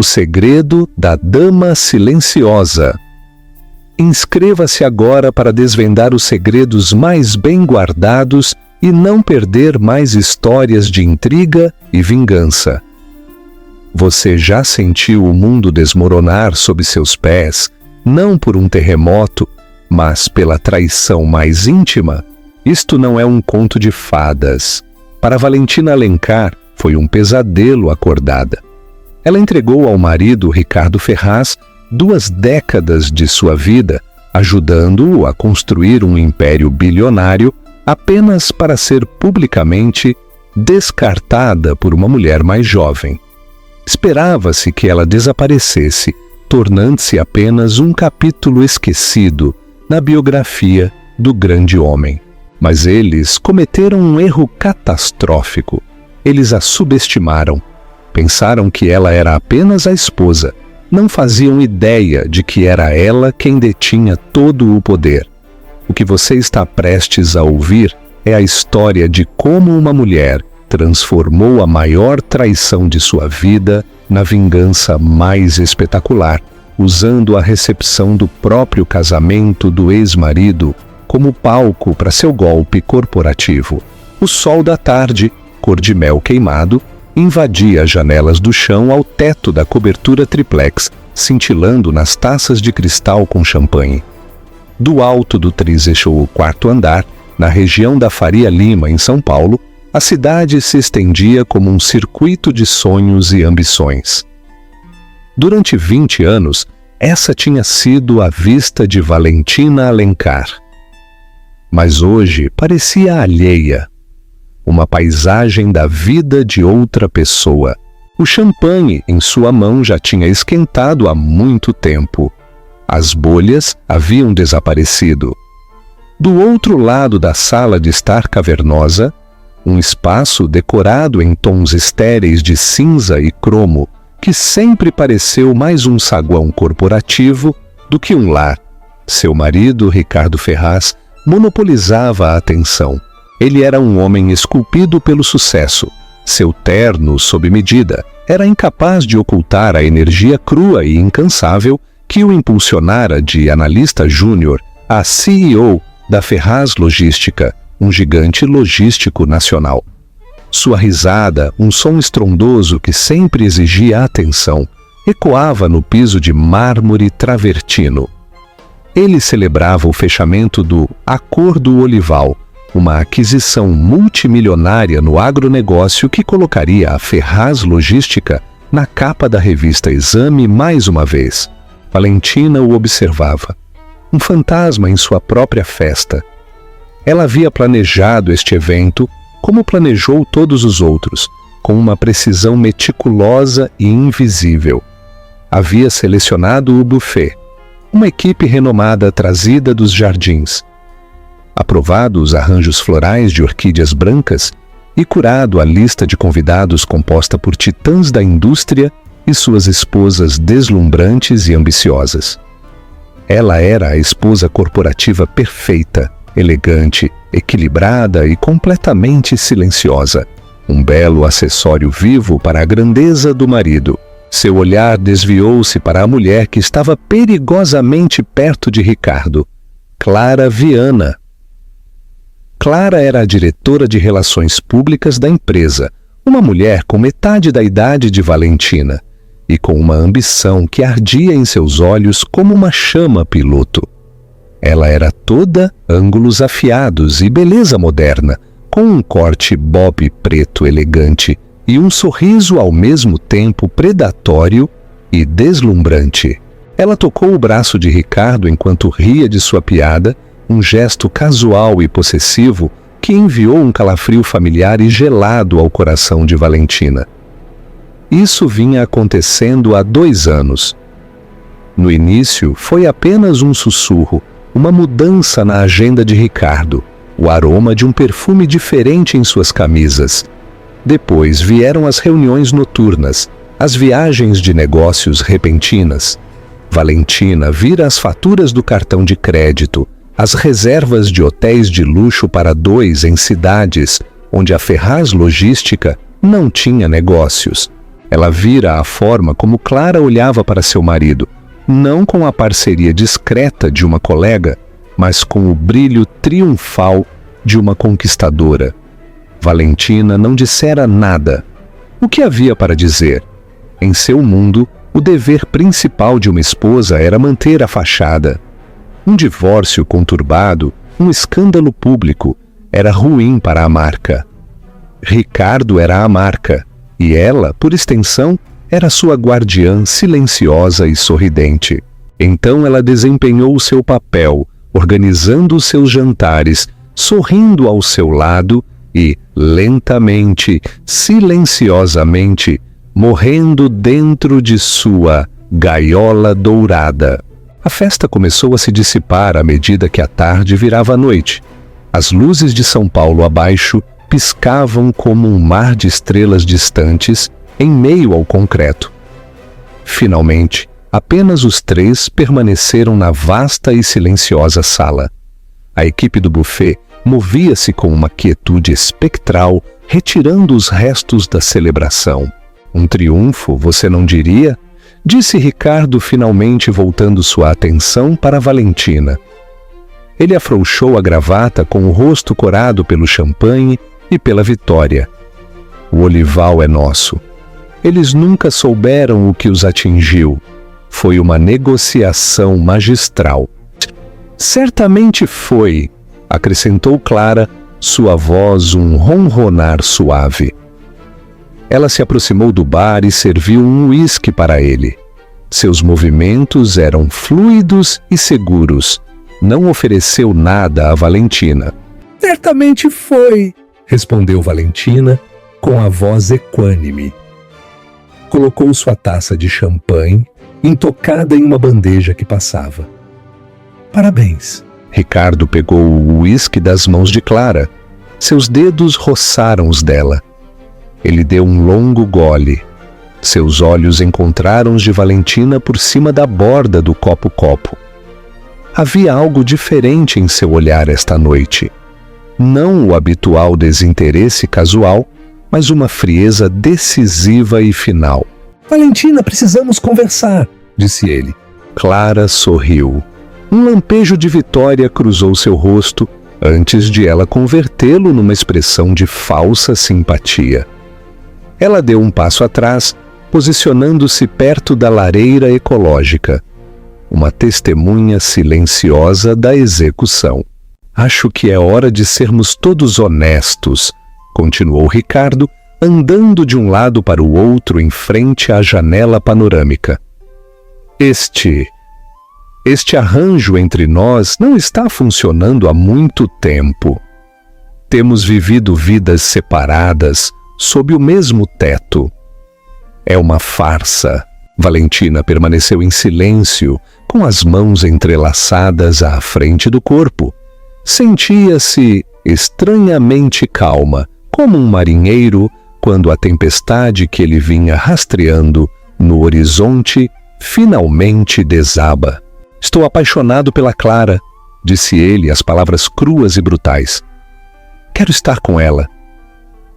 O segredo da Dama Silenciosa. Inscreva-se agora para desvendar os segredos mais bem guardados e não perder mais histórias de intriga e vingança. Você já sentiu o mundo desmoronar sob seus pés, não por um terremoto, mas pela traição mais íntima? Isto não é um conto de fadas. Para Valentina Alencar, foi um pesadelo acordada. Ela entregou ao marido Ricardo Ferraz 2 décadas de sua vida, ajudando-o a construir um império bilionário apenas para ser publicamente descartada por uma mulher mais jovem. Esperava-se que ela desaparecesse, tornando-se apenas um capítulo esquecido na biografia do grande homem. Mas eles cometeram um erro catastrófico. Eles a subestimaram. Pensaram que ela era apenas a esposa. Não faziam ideia de que era ela quem detinha todo o poder. O que você está prestes a ouvir é a história de como uma mulher transformou a maior traição de sua vida na vingança mais espetacular, usando a recepção do próprio casamento do ex-marido como palco para seu golpe corporativo. O sol da tarde, cor de mel queimado, invadia as janelas do chão ao teto da cobertura triplex, cintilando nas taças de cristal com champanhe. Do alto do 34º andar, na região da Faria Lima, em São Paulo, a cidade se estendia como um circuito de sonhos e ambições. Durante 20 anos, essa tinha sido a vista de Valentina Alencar. Mas hoje parecia alheia, uma paisagem da vida de outra pessoa. O champanhe em sua mão já tinha esquentado há muito tempo. As bolhas haviam desaparecido. Do outro lado da sala de estar cavernosa, um espaço decorado em tons estéreis de cinza e cromo, que sempre pareceu mais um saguão corporativo do que um lar. Seu marido, Ricardo Ferraz, monopolizava a atenção. Ele era um homem esculpido pelo sucesso. Seu terno, sob medida, era incapaz de ocultar a energia crua e incansável que o impulsionara de analista júnior a CEO da Ferraz Logística, um gigante logístico nacional. Sua risada, um som estrondoso que sempre exigia atenção, ecoava no piso de mármore travertino. Ele celebrava o fechamento do Acordo Olival, uma aquisição multimilionária no agronegócio que colocaria a Ferraz Logística na capa da revista Exame mais uma vez. Valentina o observava, um fantasma em sua própria festa. Ela havia planejado este evento como planejou todos os outros, com uma precisão meticulosa e invisível. Havia selecionado o buffet, uma equipe renomada trazida dos jardins, aprovado os arranjos florais de orquídeas brancas e curado a lista de convidados composta por titãs da indústria e suas esposas deslumbrantes e ambiciosas. Ela era a esposa corporativa perfeita, elegante, equilibrada e completamente silenciosa. Um belo acessório vivo para a grandeza do marido. Seu olhar desviou-se para a mulher que estava perigosamente perto de Ricardo, Clara Viana. Clara era a diretora de relações públicas da empresa, uma mulher com metade da idade de Valentina e com uma ambição que ardia em seus olhos como uma chama piloto. Ela era toda ângulos afiados e beleza moderna, com um corte bob preto elegante e um sorriso ao mesmo tempo predatório e deslumbrante. Ela tocou o braço de Ricardo enquanto ria de sua piada, um gesto casual e possessivo que enviou um calafrio familiar e gelado ao coração de Valentina. Isso vinha acontecendo há 2 anos. No início, foi apenas um sussurro, uma mudança na agenda de Ricardo, o aroma de um perfume diferente em suas camisas. Depois vieram as reuniões noturnas, as viagens de negócios repentinas. Valentina vira as faturas do cartão de crédito, as reservas de hotéis de luxo para 2 em cidades onde a Ferraz Logística não tinha negócios. Ela vira a forma como Clara olhava para seu marido, não com a parceria discreta de uma colega, mas com o brilho triunfal de uma conquistadora. Valentina não dissera nada. O que havia para dizer? Em seu mundo, o dever principal de uma esposa era manter a fachada. Um divórcio conturbado, um escândalo público, era ruim para a marca. Ricardo era a marca, e ela, por extensão, era sua guardiã silenciosa e sorridente. Então ela desempenhou o seu papel, organizando os seus jantares, sorrindo ao seu lado e, lentamente, silenciosamente, morrendo dentro de sua gaiola dourada. A festa começou a se dissipar à medida que a tarde virava a noite. As luzes de São Paulo abaixo piscavam como um mar de estrelas distantes em meio ao concreto. Finalmente, apenas os três permaneceram na vasta e silenciosa sala. A equipe do buffet movia-se com uma quietude espectral, retirando os restos da celebração. Um triunfo, você não diria? Disse Ricardo, finalmente voltando sua atenção para Valentina. Ele afrouxou a gravata com o rosto corado pelo champanhe e pela vitória. O olival é nosso. Eles nunca souberam o que os atingiu. Foi uma negociação magistral. Certamente foi, acrescentou Clara, sua voz um ronronar suave. Ela se aproximou do bar e serviu um uísque para ele. Seus movimentos eram fluidos e seguros. Não ofereceu nada a Valentina. Certamente foi, respondeu Valentina com a voz equânime. Colocou sua taça de champanhe, intocada em uma bandeja que passava. Parabéns. Ricardo pegou o uísque das mãos de Clara. Seus dedos roçaram os dela. Ele deu um longo gole. Seus olhos encontraram os de Valentina por cima da borda do copo-copo. Havia algo diferente em seu olhar esta noite. Não o habitual desinteresse casual, mas uma frieza decisiva e final. Valentina, precisamos conversar, disse ele. Clara sorriu. Um lampejo de vitória cruzou seu rosto antes de ela convertê-lo numa expressão de falsa simpatia. Ela deu um passo atrás, posicionando-se perto da lareira ecológica. Uma testemunha silenciosa da execução. Acho que é hora de sermos todos honestos, continuou Ricardo, andando de um lado para o outro em frente à janela panorâmica. Este arranjo entre nós não está funcionando há muito tempo. Temos vivido vidas separadas, sob o mesmo teto. É uma farsa. Valentina permaneceu em silêncio, com as mãos entrelaçadas à frente do corpo. Sentia-se estranhamente calma, como um marinheiro quando a tempestade que ele vinha rastreando no horizonte finalmente desaba. Estou apaixonado pela Clara, disse ele, as palavras cruas e brutais. Quero estar com ela.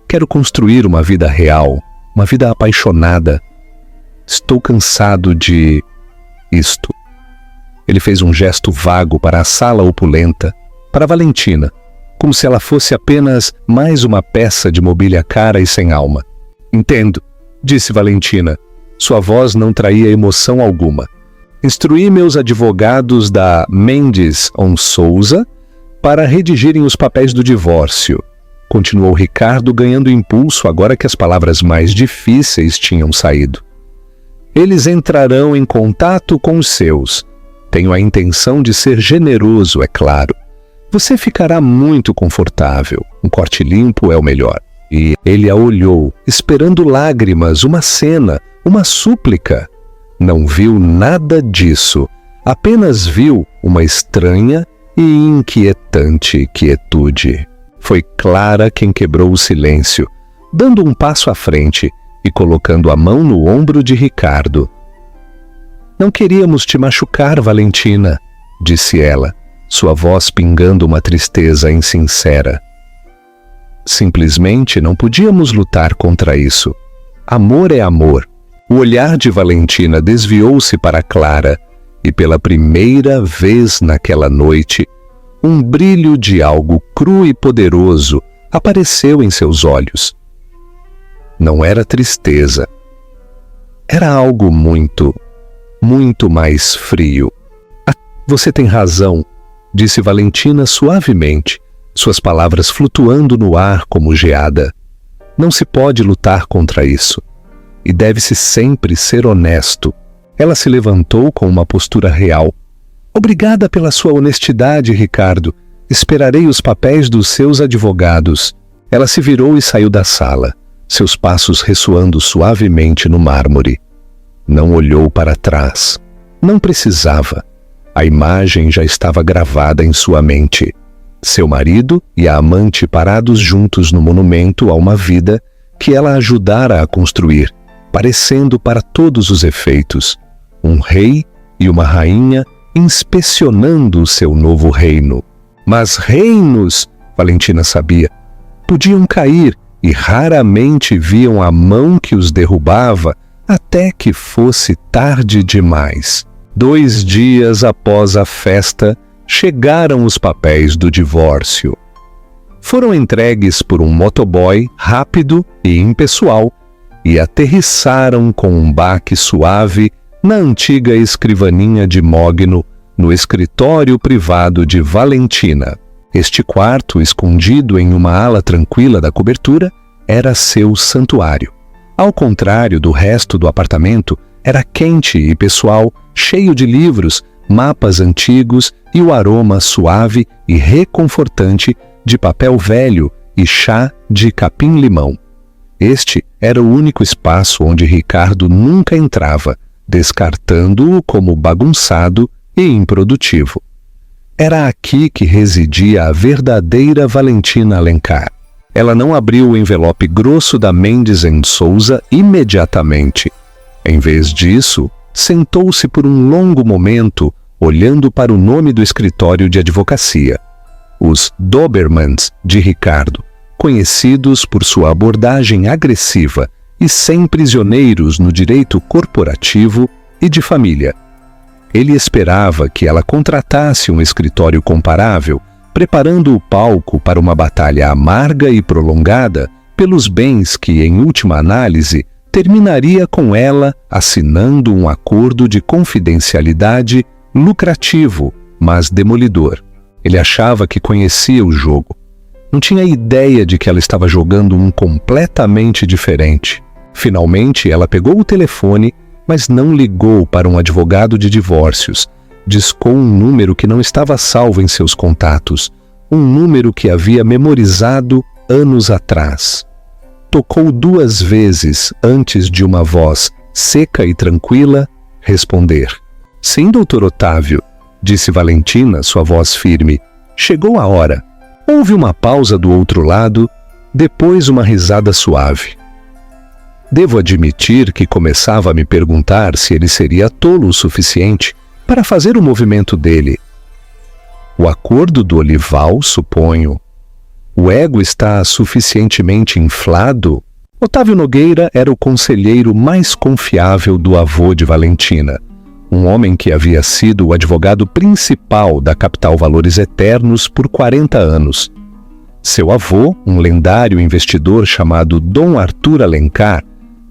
Quero construir uma vida real, uma vida apaixonada. Estou cansado de isto. Ele fez um gesto vago para a sala opulenta, para Valentina, como se ela fosse apenas mais uma peça de mobília cara e sem alma. Entendo, disse Valentina. Sua voz não traía emoção alguma. Instruí meus advogados da Mendes on Souza para redigirem os papéis do divórcio. Continuou Ricardo, ganhando impulso agora que as palavras mais difíceis tinham saído. Eles entrarão em contato com os seus. Tenho a intenção de ser generoso, é claro. Você ficará muito confortável. Um corte limpo é o melhor. E ele a olhou, esperando lágrimas, uma cena, uma súplica. Não viu nada disso. Apenas viu uma estranha e inquietante quietude. Foi Clara quem quebrou o silêncio, dando um passo à frente e colocando a mão no ombro de Ricardo. Não queríamos te machucar, Valentina, disse ela, sua voz pingando uma tristeza insincera. Simplesmente não podíamos lutar contra isso. Amor é amor, O olhar de Valentina desviou-se para Clara e, pela primeira vez naquela noite, um brilho de algo cru e poderoso apareceu em seus olhos. Não era tristeza. Era algo muito, muito mais frio. Você tem razão, disse Valentina suavemente, suas palavras flutuando no ar como geada. Não se pode lutar contra isso. E deve-se sempre ser honesto. Ela se levantou com uma postura real. Obrigada pela sua honestidade, Ricardo. Esperarei os papéis dos seus advogados. Ela se virou e saiu da sala, seus passos ressoando suavemente no mármore. Não olhou para trás. Não precisava. A imagem já estava gravada em sua mente. Seu marido e a amante parados juntos no monumento a uma vida que ela ajudara a construir, parecendo para todos os efeitos um rei e uma rainha inspecionando o seu novo reino. Mas reinos, Valentina sabia, podiam cair e raramente viam a mão que os derrubava até que fosse tarde demais. 2 dias após a festa, chegaram os papéis do divórcio. Foram entregues por um motoboy rápido e impessoal e aterrissaram com um baque suave na antiga escrivaninha de mogno no escritório privado de Valentina. Este quarto, escondido em uma ala tranquila da cobertura, era seu santuário. Ao contrário do resto do apartamento, era quente e pessoal, cheio de livros, mapas antigos e o aroma suave e reconfortante de papel velho e chá de capim-limão. Este era o único espaço onde Ricardo nunca entrava, descartando-o como bagunçado e improdutivo. Era aqui que residia a verdadeira Valentina Alencar. Ela não abriu o envelope grosso da Mendes & Souza imediatamente. Em vez disso, sentou-se por um longo momento, olhando para o nome do escritório de advocacia. Os Dobermans de Ricardo, conhecidos por sua abordagem agressiva e sem prisioneiros no direito corporativo e de família. Ele esperava que ela contratasse um escritório comparável, preparando o palco para uma batalha amarga e prolongada pelos bens que, em última análise, terminaria com ela assinando um acordo de confidencialidade lucrativo, mas demolidor. Ele achava que conhecia o jogo. Não tinha ideia de que ela estava jogando um completamente diferente. Finalmente, ela pegou o telefone, mas não ligou para um advogado de divórcios. Discou um número que não estava salvo em seus contatos, um número que havia memorizado anos atrás. Tocou 2 vezes antes de uma voz seca e tranquila responder. Sim, doutor Otávio, disse Valentina, sua voz firme. Chegou a hora. Houve uma pausa do outro lado, depois uma risada suave. Devo admitir que começava a me perguntar se ele seria tolo o suficiente para fazer o movimento dele. O acordo do olival, suponho. O ego está suficientemente inflado? Otávio Nogueira era o conselheiro mais confiável do avô de Valentina, um homem que havia sido o advogado principal da Capital Valores Eternos por 40 anos. Seu avô, um lendário investidor chamado Dom Arthur Alencar,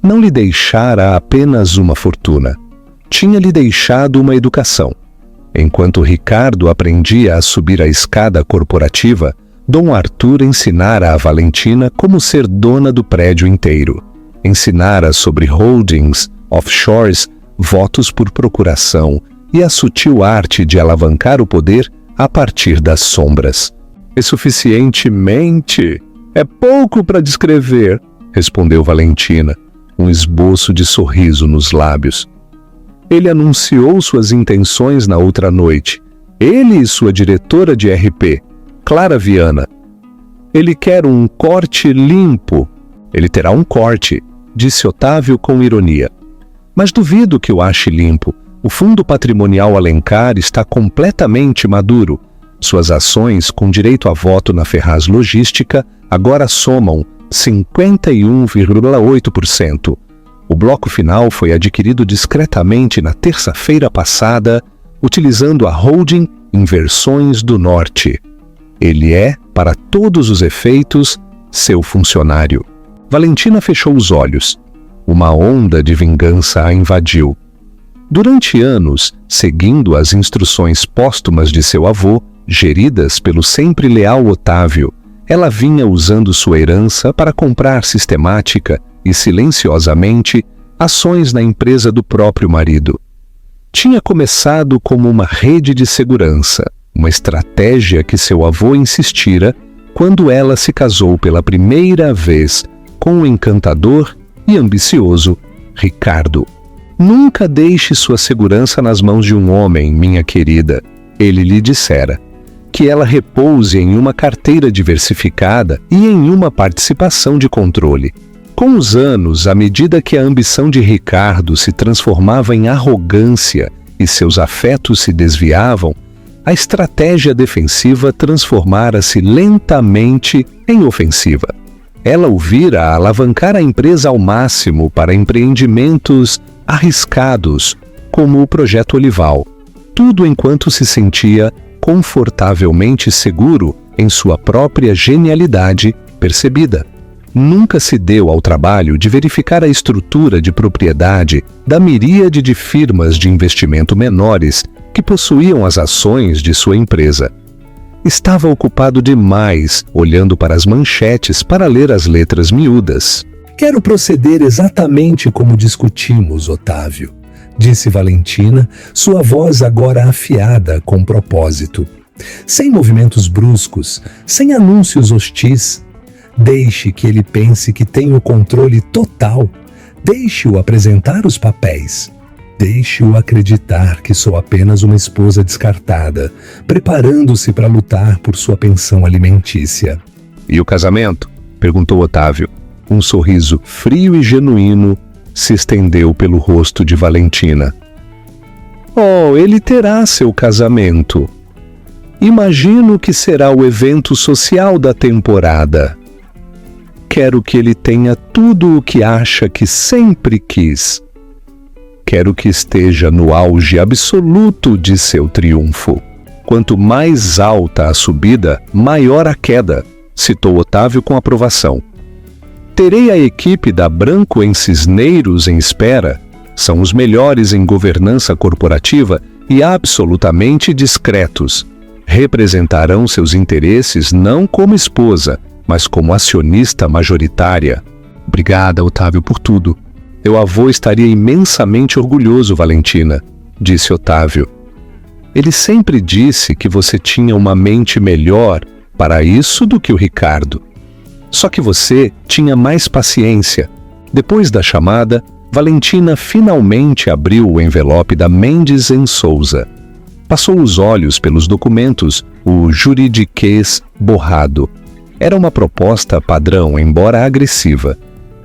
não lhe deixara apenas uma fortuna. Tinha-lhe deixado uma educação. Enquanto Ricardo aprendia a subir a escada corporativa, Dom Arthur ensinara a Valentina como ser dona do prédio inteiro. Ensinara sobre holdings, offshores, votos por procuração e a sutil arte de alavancar o poder a partir das sombras. É suficientemente. É pouco para descrever, respondeu Valentina, um esboço de sorriso nos lábios. Ele anunciou suas intenções na outra noite. Ele e sua diretora de RP, Clara Viana. Ele quer um corte limpo. Ele terá um corte, disse Otávio com ironia. Mas duvido que o ache limpo. O fundo patrimonial Alencar está completamente maduro. Suas ações, com direito a voto na Ferraz Logística, agora somam 51,8%. O bloco final foi adquirido discretamente na terça-feira passada, utilizando a holding Inversões do Norte. Ele é, para todos os efeitos, seu funcionário. Valentina fechou os olhos. Uma onda de vingança a invadiu. Durante anos, seguindo as instruções póstumas de seu avô, geridas pelo sempre leal Otávio, ela vinha usando sua herança para comprar sistemática e silenciosamente ações na empresa do próprio marido. Tinha começado como uma rede de segurança, uma estratégia que seu avô insistira quando ela se casou pela primeira vez com o encantador e ambicioso Ricardo. Nunca deixe sua segurança nas mãos de um homem, minha querida, ele lhe dissera. Que ela repouse em uma carteira diversificada e em uma participação de controle. Com os anos, à medida que a ambição de Ricardo se transformava em arrogância e seus afetos se desviavam, a estratégia defensiva transformara-se lentamente em ofensiva. Ela o vira alavancar a empresa ao máximo para empreendimentos arriscados, como o Projeto Olival, tudo enquanto se sentia confortavelmente seguro em sua própria genialidade percebida. Nunca se deu ao trabalho de verificar a estrutura de propriedade da miríade de firmas de investimento menores que possuíam as ações de sua empresa. Estava ocupado demais olhando para as manchetes para ler as letras miúdas. Quero proceder exatamente como discutimos, Otávio, disse Valentina, sua voz agora afiada com propósito. Sem movimentos bruscos, sem anúncios hostis. Deixe que ele pense que tem o controle total. Deixe-o apresentar os papéis. Deixe-o acreditar que sou apenas uma esposa descartada, preparando-se para lutar por sua pensão alimentícia. E o casamento? Perguntou Otávio. Um sorriso frio e genuíno se estendeu pelo rosto de Valentina. Oh, ele terá seu casamento. Imagino que será o evento social da temporada. Quero que ele tenha tudo o que acha que sempre quis. Quero que esteja no auge absoluto de seu triunfo. Quanto mais alta a subida, maior a queda, citou Otávio com aprovação. Terei a equipe da Branco em Cisneiros em espera. São os melhores em governança corporativa e absolutamente discretos. Representarão seus interesses não como esposa, mas como acionista majoritária. Obrigada, Otávio, por tudo. Teu avô estaria imensamente orgulhoso, Valentina, disse Otávio. Ele sempre disse que você tinha uma mente melhor para isso do que o Ricardo. Só que você tinha mais paciência. Depois da chamada, Valentina finalmente abriu o envelope da Mendes & Souza. Passou os olhos pelos documentos, o juridiquês borrado. Era uma proposta padrão, embora agressiva.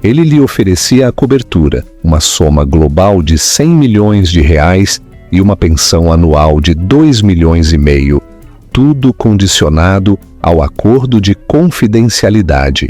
Ele lhe oferecia a cobertura, uma soma global de 100 milhões de reais e uma pensão anual de 2,5 milhões, tudo condicionado ao acordo de confidencialidade.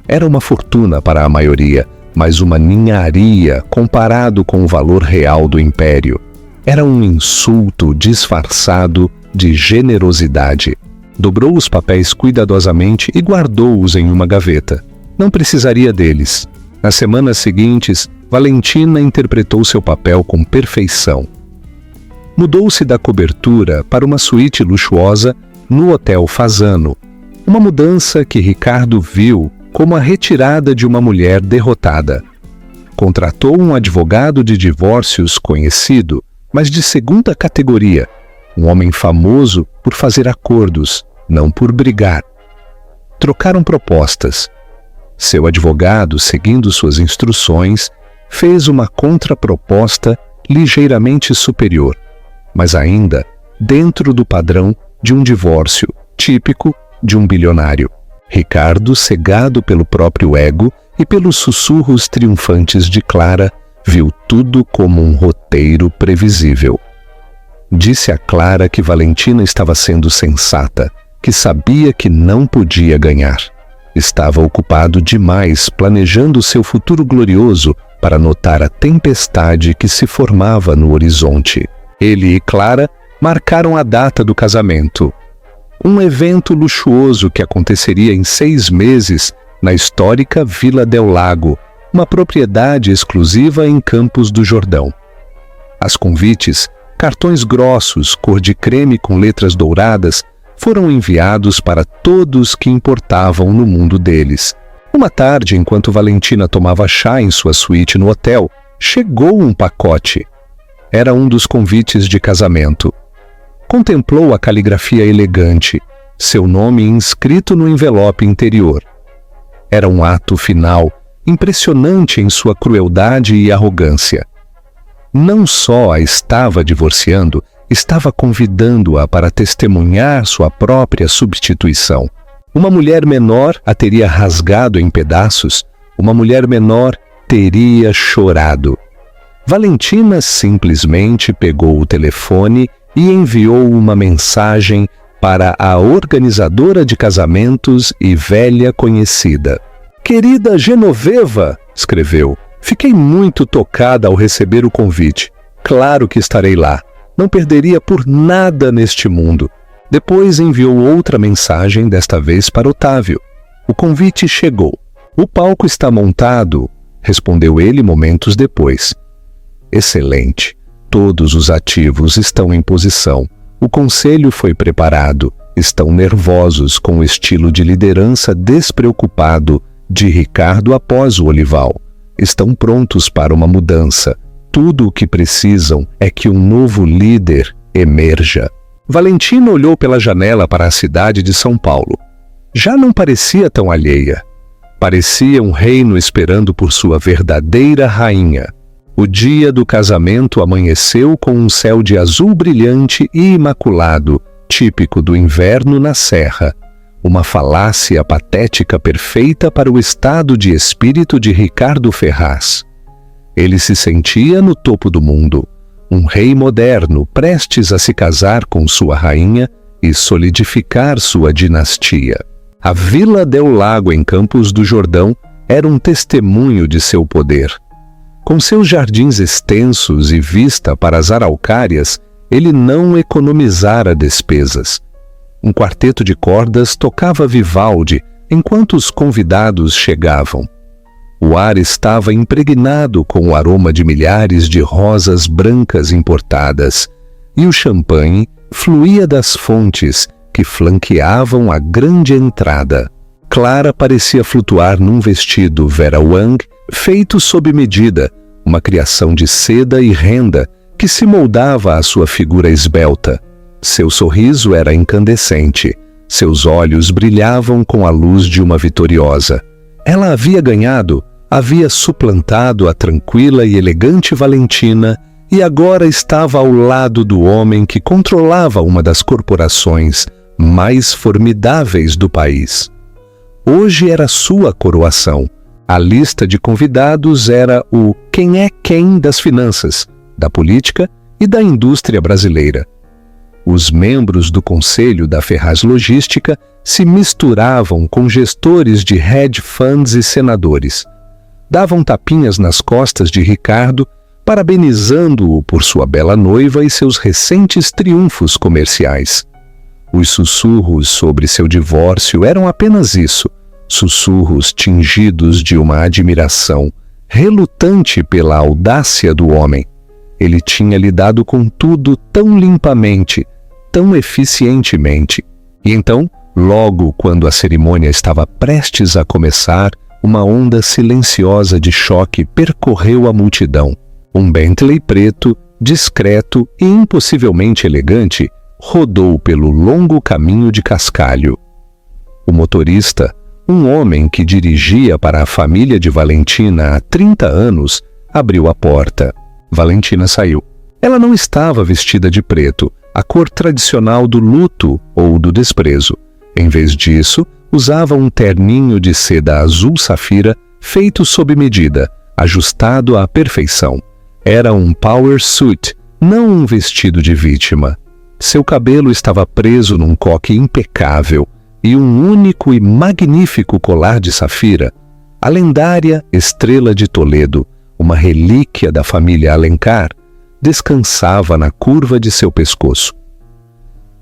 Era uma fortuna para a maioria, mas uma ninharia comparado com o valor real do império. Era um insulto disfarçado de generosidade. Dobrou os papéis cuidadosamente e guardou-os em uma gaveta. Não precisaria deles. Nas semanas seguintes, Valentina interpretou seu papel com perfeição. Mudou-se da cobertura para uma suíte luxuosa no Hotel Fasano, uma mudança que Ricardo viu como a retirada de uma mulher derrotada. Contratou um advogado de divórcios conhecido, mas de segunda categoria, um homem famoso por fazer acordos, não por brigar. Trocaram propostas. Seu advogado, seguindo suas instruções, fez uma contraproposta ligeiramente superior, mas ainda dentro do padrão de um divórcio típico de um bilionário. Ricardo, cegado pelo próprio ego e pelos sussurros triunfantes de Clara, viu tudo como um roteiro previsível. Disse a Clara que Valentina estava sendo sensata, que sabia que não podia ganhar. Estava ocupado demais planejando seu futuro glorioso para notar a tempestade que se formava no horizonte. Ele e Clara marcaram a data do casamento. Um evento luxuoso que aconteceria em 6 meses na histórica Vila del Lago, uma propriedade exclusiva em Campos do Jordão. As convites, cartões grossos, cor de creme com letras douradas, foram enviados para todos que importavam no mundo deles. Uma tarde, enquanto Valentina tomava chá em sua suíte no hotel, chegou um pacote. Era um dos convites de casamento. Contemplou a caligrafia elegante, seu nome inscrito no envelope interior. Era um ato final, impressionante em sua crueldade e arrogância. Não só a estava divorciando, estava convidando-a para testemunhar sua própria substituição. Uma mulher menor a teria rasgado em pedaços, uma mulher menor teria chorado. Valentina simplesmente pegou o telefone e enviou uma mensagem para a organizadora de casamentos e velha conhecida. «Querida Genoveva», escreveu, «fiquei muito tocada ao receber o convite. Claro que estarei lá. Não perderia por nada neste mundo». Depois enviou outra mensagem, desta vez para Otávio. O convite chegou. «O palco está montado», respondeu ele momentos depois. «Excelente. Todos os ativos estão em posição. O conselho foi preparado. Estão nervosos com o estilo de liderança despreocupado de Ricardo após o Olival. Estão prontos para uma mudança. Tudo o que precisam é que um novo líder emerja». Valentina olhou pela janela para a cidade de São Paulo. Já não parecia tão alheia. Parecia um reino esperando por sua verdadeira rainha. O dia do casamento amanheceu com um céu de azul brilhante e imaculado, típico do inverno na Serra. Uma falácia patética perfeita para o estado de espírito de Ricardo Ferraz. Ele se sentia no topo do mundo. Um rei moderno prestes a se casar com sua rainha e solidificar sua dinastia. A Vila del Lago em Campos do Jordão era um testemunho de seu poder. Com seus jardins extensos e vista para as araucárias, ele não economizara despesas. Um quarteto de cordas tocava Vivaldi enquanto os convidados chegavam. O ar estava impregnado com o aroma de milhares de rosas brancas importadas, e o champanhe fluía das fontes que flanqueavam a grande entrada. Clara parecia flutuar num vestido Vera Wang feito sob medida, uma criação de seda e renda que se moldava à sua figura esbelta. Seu sorriso era incandescente, seus olhos brilhavam com a luz de uma vitoriosa. Ela havia ganhado, havia suplantado a tranquila e elegante Valentina e agora estava ao lado do homem que controlava uma das corporações mais formidáveis do país. Hoje era sua coroação. A lista de convidados era o quem é quem das finanças, da política e da indústria brasileira. Os membros do conselho da Ferraz Logística se misturavam com gestores de hedge funds e senadores. Davam tapinhas nas costas de Ricardo, parabenizando-o por sua bela noiva e seus recentes triunfos comerciais. Os sussurros sobre seu divórcio eram apenas isso, sussurros tingidos de uma admiração, relutante pela audácia do homem. Ele tinha lidado com tudo tão limpamente, tão eficientemente. E então, logo quando a cerimônia estava prestes a começar, uma onda silenciosa de choque percorreu a multidão. Um Bentley preto, discreto e impossivelmente elegante, rodou pelo longo caminho de cascalho. O motorista, um homem que dirigia para a família de Valentina há 30 anos, abriu a porta. Valentina saiu. Ela não estava vestida de preto, a cor tradicional do luto ou do desprezo. Em vez disso, usava um terninho de seda azul safira feito sob medida, ajustado à perfeição. Era um power suit, não um vestido de vítima. Seu cabelo estava preso num coque impecável e um único e magnífico colar de safira, a lendária Estrela de Toledo, uma relíquia da família Alencar, descansava na curva de seu pescoço.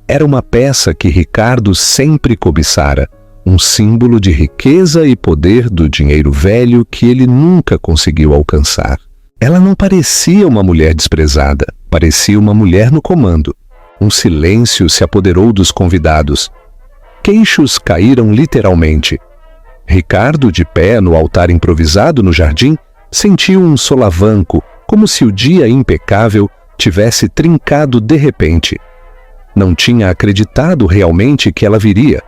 Era uma peça que Ricardo sempre cobiçara, um símbolo de riqueza e poder do dinheiro velho que ele nunca conseguiu alcançar. Ela não parecia uma mulher desprezada, parecia uma mulher no comando. Um silêncio se apoderou dos convidados. Queixos caíram literalmente. Ricardo, de pé no altar improvisado no jardim, sentiu um solavanco, como se o dia impecável tivesse trincado de repente. Não tinha acreditado realmente que ela viria.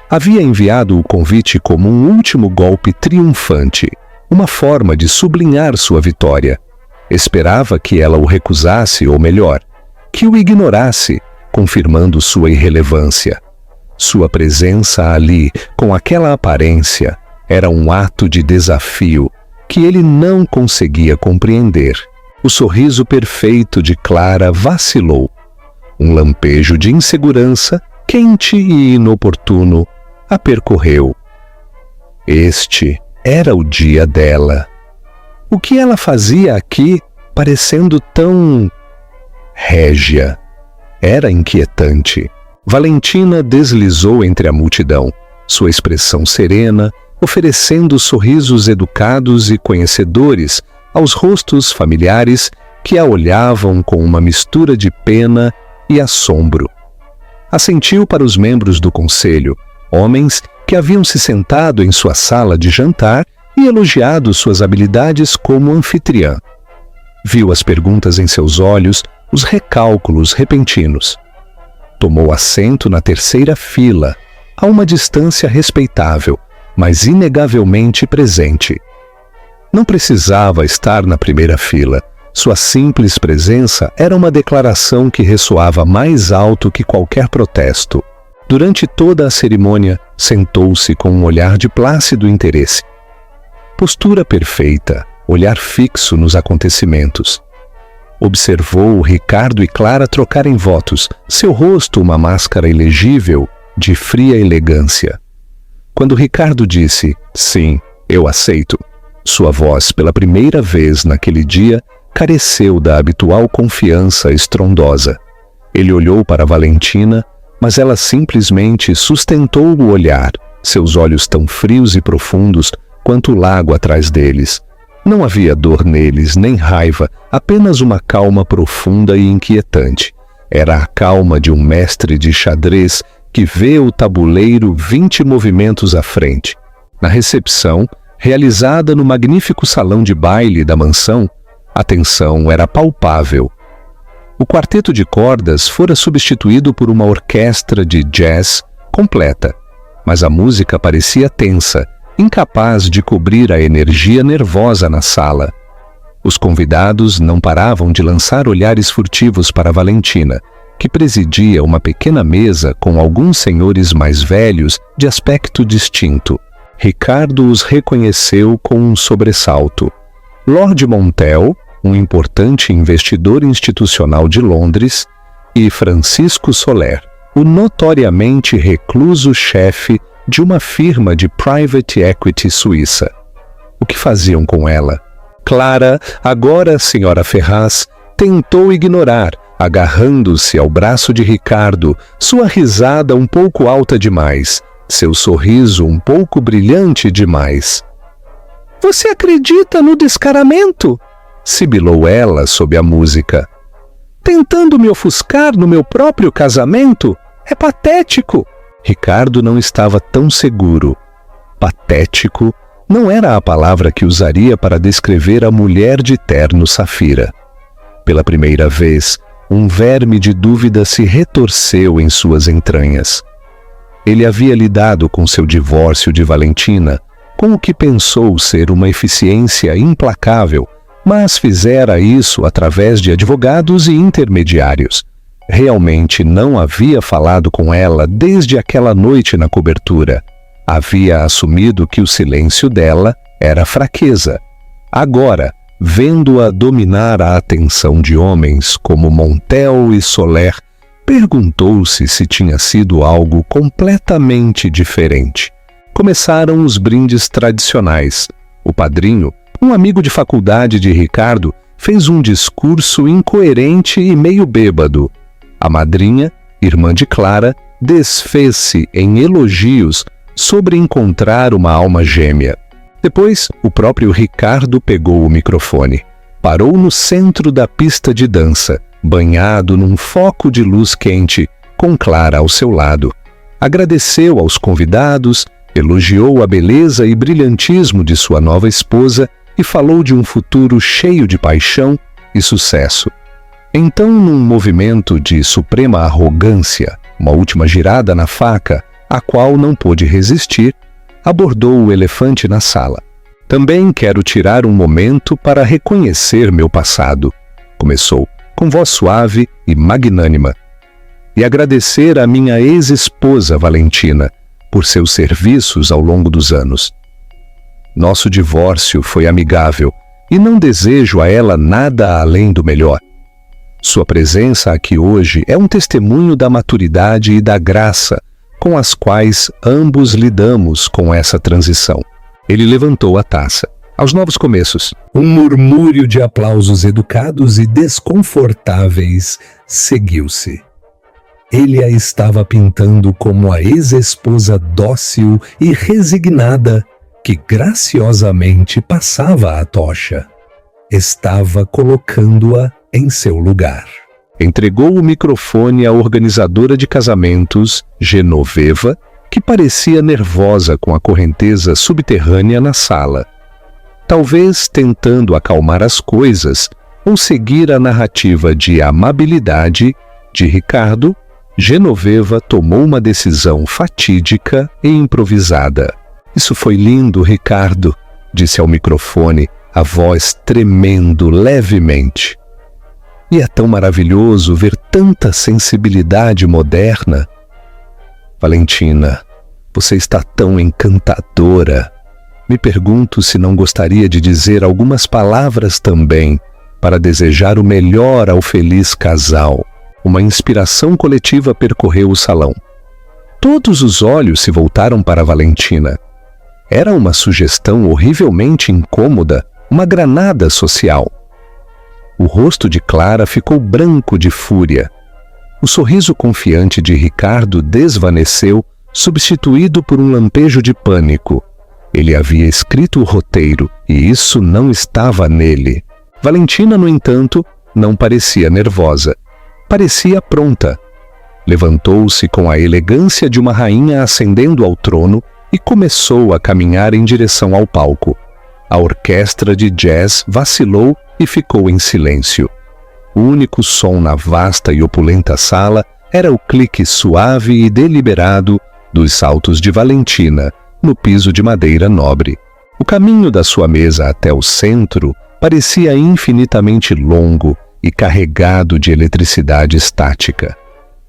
Havia enviado o convite como um último golpe triunfante, uma forma de sublinhar sua vitória. Esperava que ela o recusasse, ou melhor, que o ignorasse, confirmando sua irrelevância. Sua presença ali, com aquela aparência, era um ato de desafio que ele não conseguia compreender. O sorriso perfeito de Clara vacilou. Um lampejo de insegurança, quente e inoportuno, a percorreu. Este era o dia dela. O que ela fazia aqui, parecendo tão régia? Era inquietante. Valentina deslizou entre a multidão, sua expressão serena, oferecendo sorrisos educados e conhecedores aos rostos familiares que a olhavam com uma mistura de pena e assombro. Assentiu para os membros do conselho, homens que haviam se sentado em sua sala de jantar e elogiado suas habilidades como anfitriã. Viu as perguntas em seus olhos, os recálculos repentinos. Tomou assento na terceira fila, a uma distância respeitável, mas inegavelmente presente. Não precisava estar na primeira fila. Sua simples presença era uma declaração que ressoava mais alto que qualquer protesto. Durante toda a cerimônia, sentou-se com um olhar de plácido interesse. Postura perfeita, olhar fixo nos acontecimentos. Observou Ricardo e Clara trocarem votos, seu rosto uma máscara ilegível de fria elegância. Quando Ricardo disse, sim, eu aceito, sua voz, pela primeira vez naquele dia, careceu da habitual confiança estrondosa. Ele olhou para Valentina, mas ela simplesmente sustentou o olhar, seus olhos tão frios e profundos quanto o lago atrás deles. Não havia dor neles, nem raiva, apenas uma calma profunda e inquietante. Era a calma de um mestre de xadrez que vê o tabuleiro 20 movimentos à frente. Na recepção, realizada no magnífico salão de baile da mansão, a tensão era palpável. O quarteto de cordas fora substituído por uma orquestra de jazz completa, mas a música parecia tensa, incapaz de cobrir a energia nervosa na sala. Os convidados não paravam de lançar olhares furtivos para Valentina, que presidia uma pequena mesa com alguns senhores mais velhos de aspecto distinto. Ricardo os reconheceu com um sobressalto. Lord Montel, um importante investidor institucional de Londres, e Francisco Soler, o notoriamente recluso chefe de uma firma de private equity suíça. O que faziam com ela? Clara, agora a senhora Ferraz, tentou ignorar, agarrando-se ao braço de Ricardo, sua risada um pouco alta demais, seu sorriso um pouco brilhante demais. "Você acredita no descaramento?" sibilou ela sob a música. "Tentando me ofuscar no meu próprio casamento? É patético." Ricardo não estava tão seguro. Patético não era a palavra que usaria para descrever a mulher de terno safira. Pela primeira vez, um verme de dúvida se retorceu em suas entranhas. Ele havia lidado com seu divórcio de Valentina, com o que pensou ser uma eficiência implacável, mas fizera isso através de advogados e intermediários. Realmente não havia falado com ela desde aquela noite na cobertura. Havia assumido que o silêncio dela era fraqueza. Agora, vendo-a dominar a atenção de homens como Montel e Soler, perguntou-se se tinha sido algo completamente diferente. Começaram os brindes tradicionais. O padrinho, Um amigo de faculdade de Ricardo fez um discurso incoerente e meio bêbado. A madrinha, irmã de Clara, desfez-se em elogios sobre encontrar uma alma gêmea. Depois, o próprio Ricardo pegou o microfone. Parou no centro da pista de dança, banhado num foco de luz quente, com Clara ao seu lado. Agradeceu aos convidados, elogiou a beleza e brilhantismo de sua nova esposa e falou de um futuro cheio de paixão e sucesso. Então, num movimento de suprema arrogância, uma última girada na faca, a qual não pôde resistir, abordou o elefante na sala. Também quero tirar um momento para reconhecer meu passado, começou, com voz suave e magnânima, e agradecer à minha ex-esposa Valentina por seus serviços ao longo dos anos. Nosso divórcio foi amigável e não desejo a ela nada além do melhor. Sua presença aqui hoje é um testemunho da maturidade e da graça com as quais ambos lidamos com essa transição. Ele levantou a taça. Aos novos começos. Um murmúrio de aplausos educados e desconfortáveis seguiu-se. Ele a estava pintando como a ex-esposa dócil e resignada que graciosamente passava a tocha. Estava colocando-a em seu lugar. Entregou o microfone à organizadora de casamentos, Genoveva, que parecia nervosa com a correnteza subterrânea na sala. Talvez tentando acalmar as coisas ou seguir a narrativa de amabilidade de Ricardo, Genoveva tomou uma decisão fatídica e improvisada. Isso foi lindo, Ricardo, disse ao microfone, a voz tremendo levemente. E é tão maravilhoso ver tanta sensibilidade moderna. Valentina, você está tão encantadora. Me pergunto se não gostaria de dizer algumas palavras também para desejar o melhor ao feliz casal. Uma inspiração coletiva percorreu o salão. Todos os olhos se voltaram para Valentina. Era uma sugestão horrivelmente incômoda, uma granada social. O rosto de Clara ficou branco de fúria. O sorriso confiante de Ricardo desvaneceu, substituído por um lampejo de pânico. Ele havia escrito o roteiro e isso não estava nele. Valentina, no entanto, não parecia nervosa. Parecia pronta. Levantou-se com a elegância de uma rainha ascendendo ao trono e começou a caminhar em direção ao palco. A orquestra de jazz vacilou e ficou em silêncio. O único som na vasta e opulenta sala era o clique suave e deliberado dos saltos de Valentina no piso de madeira nobre. O caminho da sua mesa até o centro parecia infinitamente longo e carregado de eletricidade estática.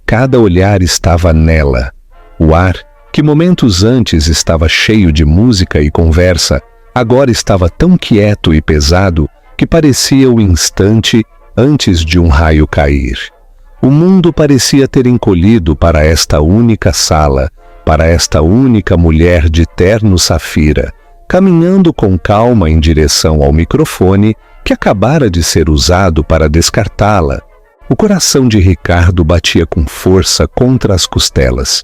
Cada olhar estava nela. O ar, que momentos antes estava cheio de música e conversa, agora estava tão quieto e pesado que parecia o instante antes de um raio cair. O mundo parecia ter encolhido para esta única sala, para esta única mulher de terno safira, caminhando com calma em direção ao microfone que acabara de ser usado para descartá-la. O coração de Ricardo batia com força contra as costelas.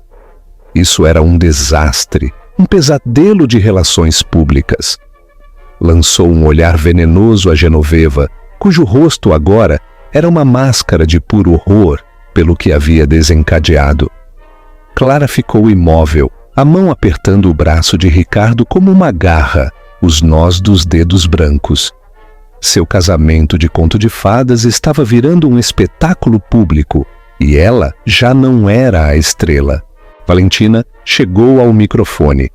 Isso era um desastre, um pesadelo de relações públicas. Lançou um olhar venenoso a Genoveva, cujo rosto agora era uma máscara de puro horror pelo que havia desencadeado. Clara ficou imóvel, a mão apertando o braço de Ricardo como uma garra, os nós dos dedos brancos. Seu casamento de conto de fadas estava virando um espetáculo público e ela já não era a estrela. Valentina chegou ao microfone.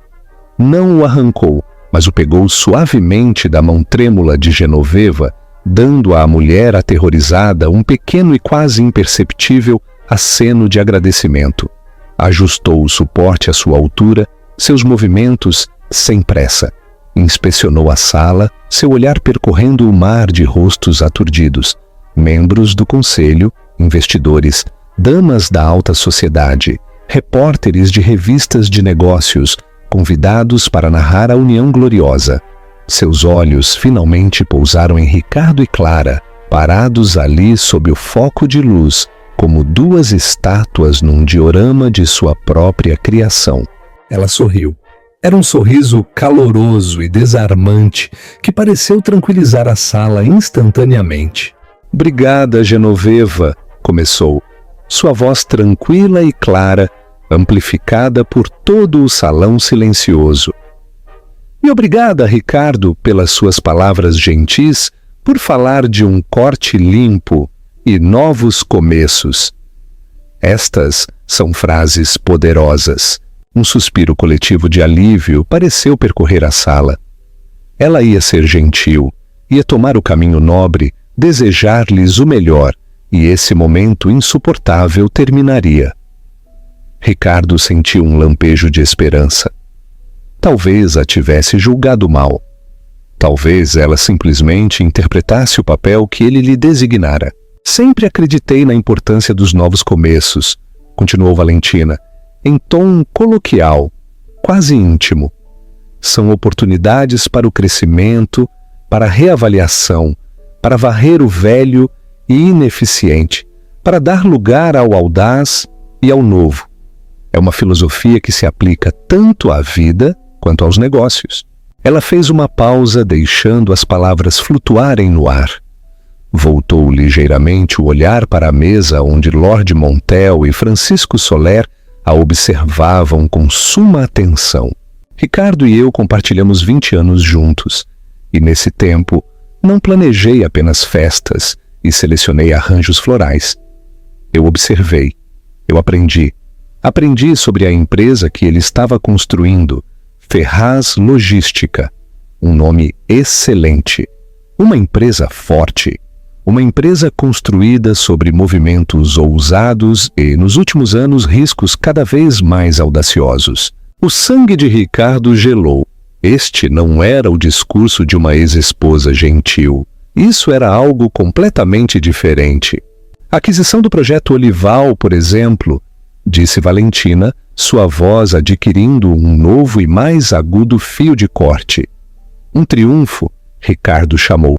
Não o arrancou, mas o pegou suavemente da mão trêmula de Genoveva, dando à mulher aterrorizada um pequeno e quase imperceptível aceno de agradecimento. Ajustou o suporte à sua altura, seus movimentos sem pressa. Inspecionou a sala, seu olhar percorrendo o mar de rostos aturdidos, membros do conselho, investidores, damas da alta sociedade, repórteres de revistas de negócios, convidados para narrar a união gloriosa. Seus olhos finalmente pousaram em Ricardo e Clara, parados ali sob o foco de luz, como duas estátuas num diorama de sua própria criação. Ela sorriu. Era um sorriso caloroso e desarmante que pareceu tranquilizar a sala instantaneamente. "Obrigada, Genoveva", começou, sua voz tranquila e clara, amplificada por todo o salão silencioso. "E obrigada, Ricardo, pelas suas palavras gentis, por falar de um corte limpo e novos começos." Estas são frases poderosas. Um suspiro coletivo de alívio pareceu percorrer a sala. Ela ia ser gentil, ia tomar o caminho nobre, desejar-lhes o melhor, e esse momento insuportável terminaria. Ricardo sentiu um lampejo de esperança. Talvez a tivesse julgado mal. Talvez ela simplesmente interpretasse o papel que ele lhe designara. "Sempre acreditei na importância dos novos começos", continuou Valentina, em tom coloquial, quase íntimo. "São oportunidades para o crescimento, para a reavaliação, para varrer o velho e ineficiente, para dar lugar ao audaz e ao novo. É uma filosofia que se aplica tanto à vida quanto aos negócios." Ela fez uma pausa, deixando as palavras flutuarem no ar. Voltou ligeiramente o olhar para a mesa onde Lord Montel e Francisco Soler a observavam com suma atenção. "Ricardo e eu compartilhamos 20 anos juntos, e nesse tempo não planejei apenas festas e selecionei arranjos florais. Eu observei, eu aprendi. Aprendi sobre a empresa que ele estava construindo, Ferraz Logística, um nome excelente, uma empresa forte, uma empresa construída sobre movimentos ousados e, nos últimos anos, riscos cada vez mais audaciosos." O sangue de Ricardo gelou. Este não era o discurso de uma ex-esposa gentil. Isso era algo completamente diferente. "A aquisição do projeto Olival, por exemplo", disse Valentina, sua voz adquirindo um novo e mais agudo fio de corte. "Um triunfo", Ricardo chamou.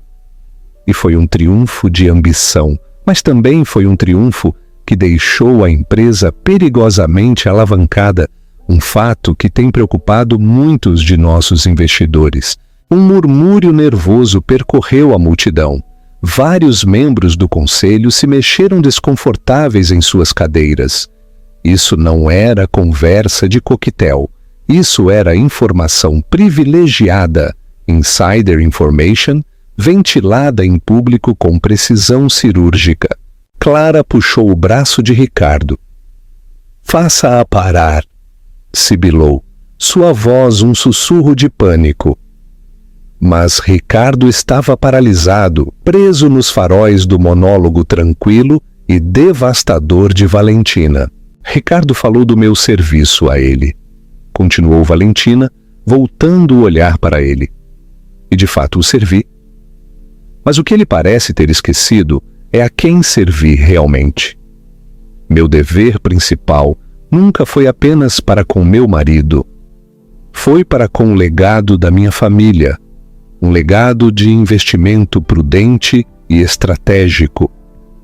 E foi um triunfo de ambição, mas também foi um triunfo que deixou a empresa perigosamente alavancada, um fato que tem preocupado muitos de nossos investidores. Um murmúrio nervoso percorreu a multidão. Vários membros do conselho se mexeram desconfortáveis em suas cadeiras. Isso não era conversa de coquetel. Isso era informação privilegiada, insider information, ventilada em público com precisão cirúrgica. Clara puxou o braço de Ricardo. "Faça-a parar", sibilou, sua voz um sussurro de pânico. Mas Ricardo estava paralisado, preso nos faróis do monólogo tranquilo e devastador de Valentina. "Ricardo falou do meu serviço a ele", continuou Valentina, voltando o olhar para ele. "E de fato o servi. Mas o que ele parece ter esquecido é a quem servi realmente. Meu dever principal nunca foi apenas para com meu marido. Foi para com o legado da minha família, um legado de investimento prudente e estratégico,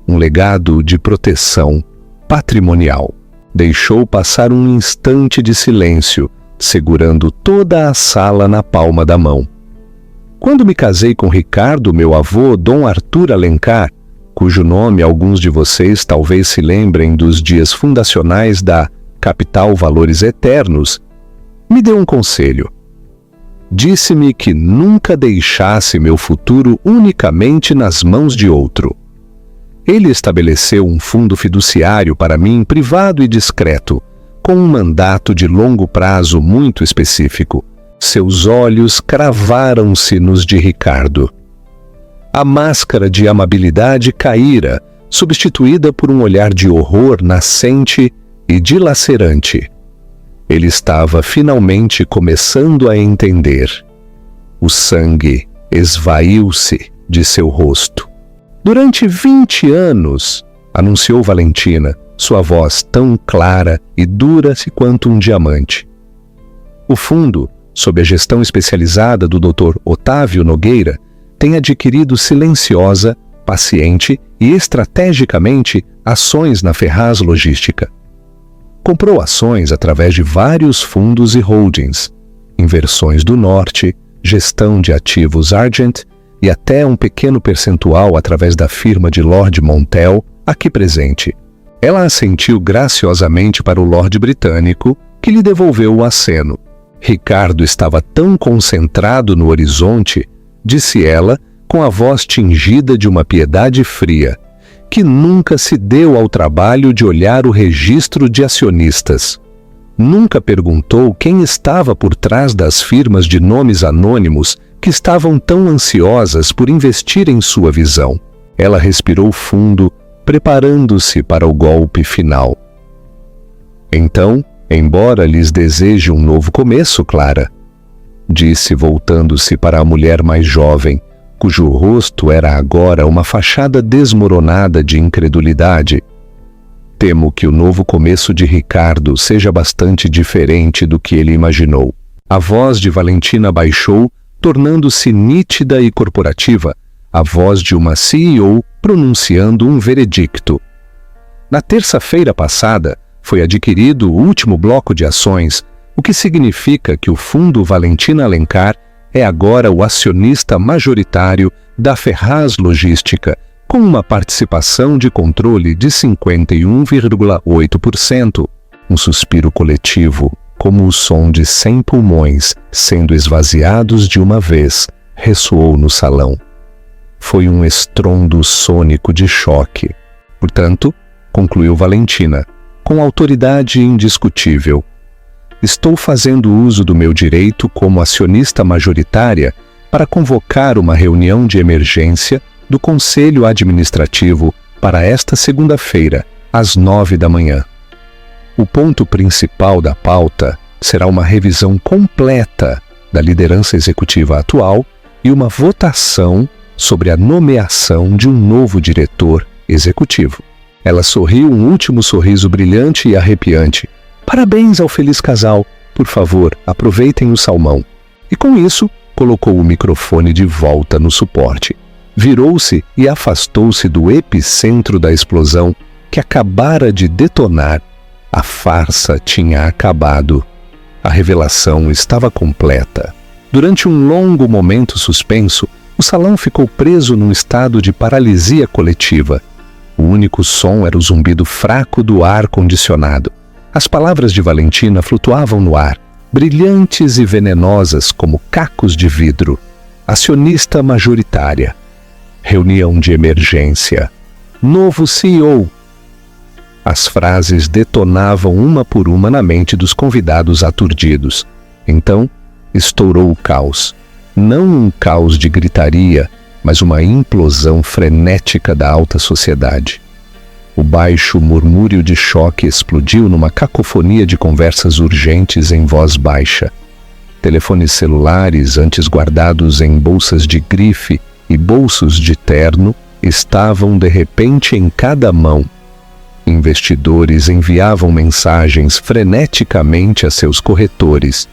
um legado de proteção patrimonial." Deixou passar um instante de silêncio, segurando toda a sala na palma da mão. "Quando me casei com Ricardo, meu avô, Dom Arthur Alencar, cujo nome alguns de vocês talvez se lembrem dos dias fundacionais da Capital Valores Eternos, me deu um conselho. Disse-me que nunca deixasse meu futuro unicamente nas mãos de outro. Ele estabeleceu um fundo fiduciário para mim privado e discreto, com um mandato de longo prazo muito específico. Seus olhos cravaram-se nos de Ricardo. A máscara de amabilidade caíra, substituída por um olhar de horror nascente e dilacerante. Ele estava finalmente começando a entender. O sangue esvaiu-se de seu rosto. "Durante 20 anos", anunciou Valentina, sua voz tão clara e dura quanto um diamante. "O fundo sob a gestão especializada do Dr. Otávio Nogueira, tem adquirido silenciosa, paciente e estrategicamente ações na Ferraz Logística. Comprou ações através de vários fundos e holdings, Inversões do Norte, gestão de ativos Argent e até um pequeno percentual através da firma de Lord Montel, aqui presente. Ela assentiu graciosamente para o Lorde britânico, que lhe devolveu o aceno. Ricardo estava tão concentrado no horizonte, disse ela, com a voz tingida de uma piedade fria, que nunca se deu ao trabalho de olhar o registro de acionistas. Nunca perguntou quem estava por trás das firmas de nomes anônimos que estavam tão ansiosas por investir em sua visão. Ela respirou fundo, preparando-se para o golpe final. Então, embora lhes deseje um novo começo, Clara, disse voltando-se para a mulher mais jovem, cujo rosto era agora uma fachada desmoronada de incredulidade. Temo que o novo começo de Ricardo seja bastante diferente do que ele imaginou. A voz de Valentina baixou, tornando-se nítida e corporativa, a voz de uma CEO pronunciando um veredicto. Na terça-feira passada, foi adquirido o último bloco de ações, o que significa que o Fundo Valentina Alencar é agora o acionista majoritário da Ferraz Logística, com uma participação de controle de 51,8%. Um suspiro coletivo, como o som de 100 pulmões sendo esvaziados de uma vez, ressoou no salão. Foi um estrondo sônico de choque. Portanto, concluiu Valentina, com autoridade indiscutível, estou fazendo uso do meu direito como acionista majoritária para convocar uma reunião de emergência do Conselho Administrativo para esta segunda-feira, às 9 da manhã. O ponto principal da pauta será uma revisão completa da liderança executiva atual e uma votação sobre a nomeação de um novo diretor executivo. Ela sorriu um último sorriso brilhante e arrepiante. Parabéns ao feliz casal. Por favor, aproveitem o salmão. E com isso, colocou o microfone de volta no suporte. Virou-se e afastou-se do epicentro da explosão que acabara de detonar. A farsa tinha acabado. A revelação estava completa. Durante um longo momento suspenso, o salão ficou preso num estado de paralisia coletiva. O único som era o zumbido fraco do ar-condicionado. As palavras de Valentina flutuavam no ar, brilhantes e venenosas como cacos de vidro. Acionista majoritária. Reunião de emergência. Novo CEO. As frases detonavam uma por uma na mente dos convidados aturdidos. Então, estourou o caos. Não um caos de gritaria, mas uma implosão frenética da alta sociedade. O baixo murmúrio de choque explodiu numa cacofonia de conversas urgentes em voz baixa. Telefones celulares, antes guardados em bolsas de grife e bolsos de terno, estavam de repente em cada mão. Investidores enviavam mensagens freneticamente a seus corretores.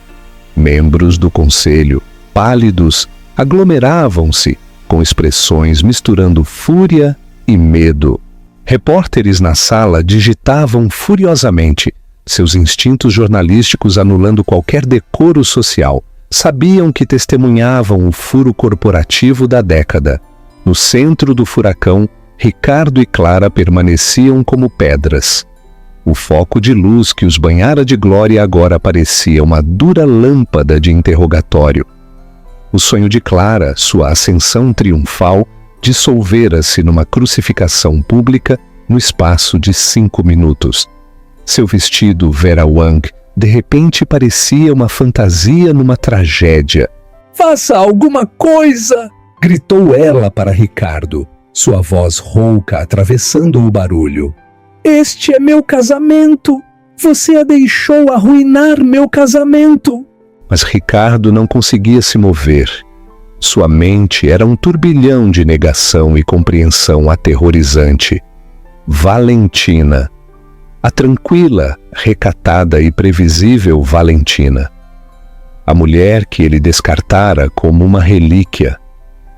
Membros do conselho, pálidos, aglomeravam-se, com expressões misturando fúria e medo. Repórteres na sala digitavam furiosamente, seus instintos jornalísticos anulando qualquer decoro social. Sabiam que testemunhavam o furo corporativo da década. No centro do furacão, Ricardo e Clara permaneciam como pedras. O foco de luz que os banhara de glória agora parecia uma dura lâmpada de interrogatório. O sonho de Clara, sua ascensão triunfal, dissolvera-se numa crucificação pública no espaço de 5 minutos. Seu vestido Vera Wang de repente parecia uma fantasia numa tragédia. Faça alguma coisa! Gritou ela para Ricardo, sua voz rouca atravessando o barulho. Este é meu casamento! Você a deixou arruinar meu casamento! Mas Ricardo não conseguia se mover. Sua mente era um turbilhão de negação e compreensão aterrorizante. Valentina. A tranquila, recatada e previsível Valentina. A mulher que ele descartara como uma relíquia.